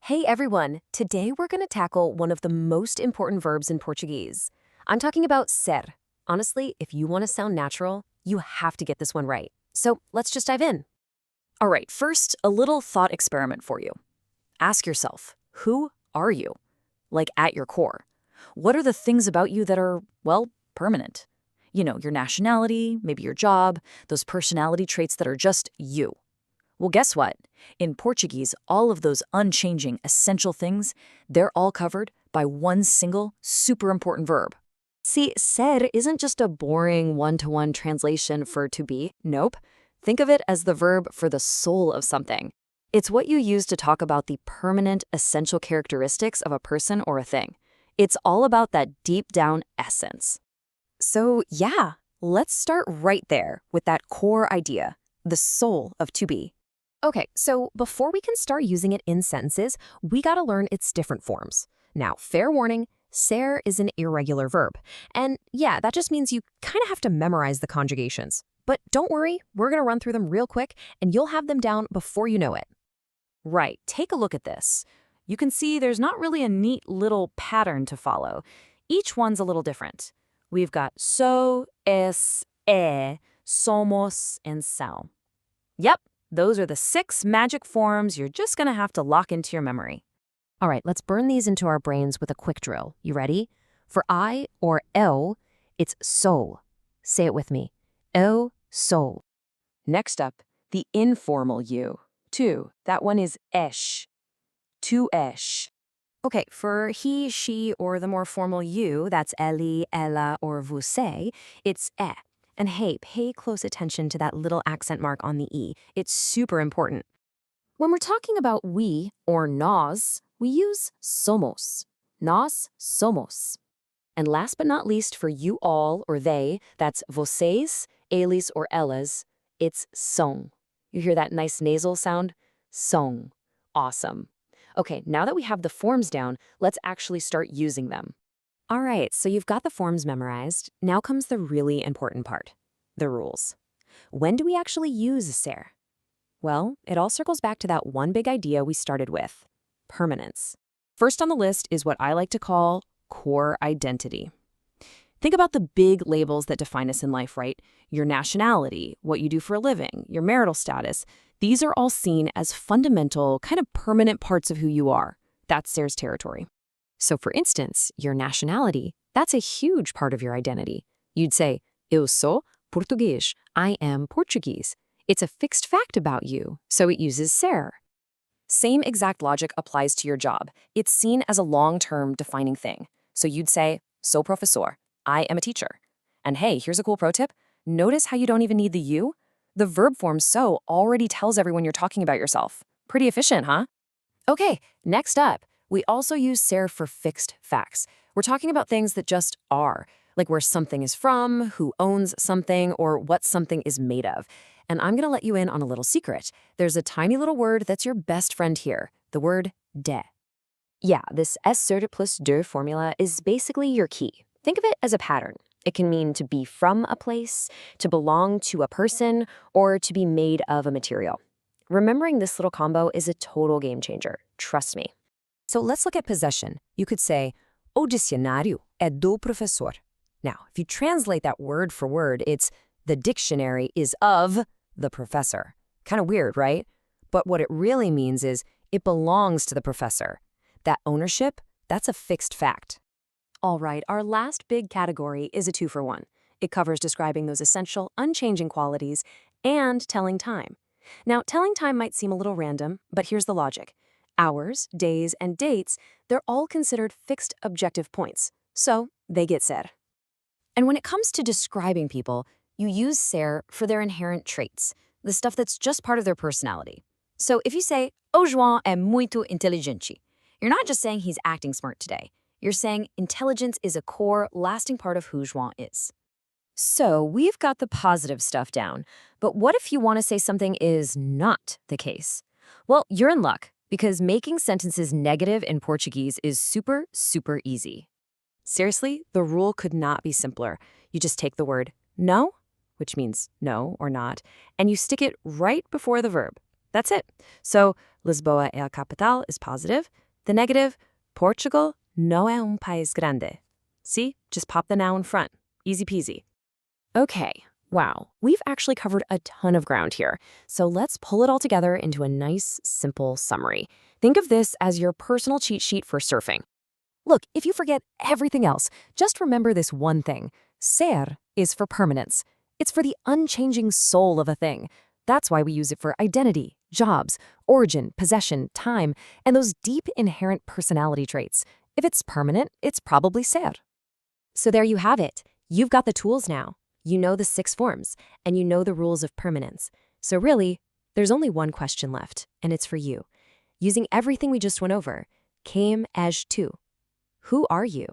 Hey everyone! Today we're going to tackle one of the most important verbs in Portuguese. I'm talking about ser. Honestly, if you want to sound natural, you have to get this one right. So let's just dive in. All right, first, a little thought experiment for you. Ask yourself, who are you? Like at your core. What are the things about you that are, well, permanent? You know, your nationality, maybe your job, those personality traits that are just you. Well, guess what? In Portuguese, all of those unchanging, essential things, they're all covered by one single, super important verb. See, ser isn't just a boring one-to-one translation for to be. Nope. Think of it as the verb for the soul of something. It's what you use to talk about the permanent, essential characteristics of a person or a thing. It's all about that deep-down essence. So yeah, let's start right there with that core idea, the soul of to be. Okay, so before we can start using it in sentences, we gotta learn its different forms. Now, fair warning, ser is an irregular verb. And yeah, that just means you kind of have to memorize the conjugations. But don't worry, we're gonna run through them real quick, and you'll have them down before you know it. Right, take a look at this. You can see there's not really a neat little pattern to follow. Each one's a little different. We've got so, es, somos, and são. Yep, those are the 6 magic forms you're just gonna have to lock into your memory. All right, let's burn these into our brains with a quick drill. You ready? For I or eu, it's sou. Say it with me. Eu sou. Next up, the informal you. 2, that one is es. Tu es. Okay, for he, she, or the more formal you, that's ele, ela, or você, it's é. And hey, pay close attention to that little accent mark on the E. It's super important. When we're talking about we, or nós, we use somos. Nós somos. And last but not least, for you all, or they, that's vocês, eles, or elas, it's são. You hear that nice nasal sound? São. Awesome. Okay, now that we have the forms down, let's actually start using them. All right, so you've got the forms memorized. Now comes the really important part, the rules. When do we actually use ser? Well, it all circles back to that one big idea we started with, permanence. First on the list is what I like to call core identity. Think about the big labels that define us in life, right? Your nationality, what you do for a living, your marital status. These are all seen as fundamental, kind of permanent parts of who you are. That's ser's territory. So for instance, your nationality, that's a huge part of your identity. You'd say, eu sou português. I am Portuguese. It's a fixed fact about you, so it uses ser. Same exact logic applies to your job. It's seen as a long-term defining thing. So you'd say, sou professor. I am a teacher. And hey, here's a cool pro tip. Notice how you don't even need the you? The verb form so already tells everyone you're talking about yourself. Pretty efficient, huh? Okay, next up, we also use ser for fixed facts. We're talking about things that just are, like where something is from, who owns something, or what something is made of. And I'm gonna let you in on a little secret. There's a tiny little word that's your best friend here, the word de. Yeah, this ser plus de formula is basically your key. Think of it as a pattern. It can mean to be from a place, to belong to a person, or to be made of a material. Remembering this little combo is a total game changer, trust me. So let's look at possession. You could say, o dicionário é do professor. Now, if you translate that word for word, it's the dictionary is of the professor. Kind of weird, right? But what it really means is it belongs to the professor. That ownership, that's a fixed fact. All right, our last big category is a 2-for-1. It covers describing those essential, unchanging qualities and telling time. Now, telling time might seem a little random, but here's the logic. Hours, days, and dates, they're all considered fixed objective points, so they get ser. And when it comes to describing people, you use ser for their inherent traits, the stuff that's just part of their personality. So if you say, o João é muito inteligente, you're not just saying he's acting smart today. You're saying intelligence is a core, lasting part of who João is. So we've got the positive stuff down, but what if you want to say something is not the case? Well, you're in luck, because making sentences negative in Portuguese is super, super easy. Seriously, the rule could not be simpler. You just take the word no, which means no or not, and you stick it right before the verb. That's it. So, Lisboa é a capital is positive. The negative, Portugal não é país grande. See? Just pop the now in front. Easy peasy. Okay, wow. We've actually covered a ton of ground here. So let's pull it all together into a nice, simple summary. Think of this as your personal cheat sheet for surfing. Look, if you forget everything else, just remember this one thing. Ser is for permanence. It's for the unchanging soul of a thing. That's why we use it for identity, jobs, origin, possession, time, and those deep inherent personality traits. If it's permanent, it's probably ser. So there you have it. You've got the tools now. You know the 6 forms, and you know the rules of permanence. So really, there's only one question left, and it's for you. Using everything we just went over, quem és tu? Who are you?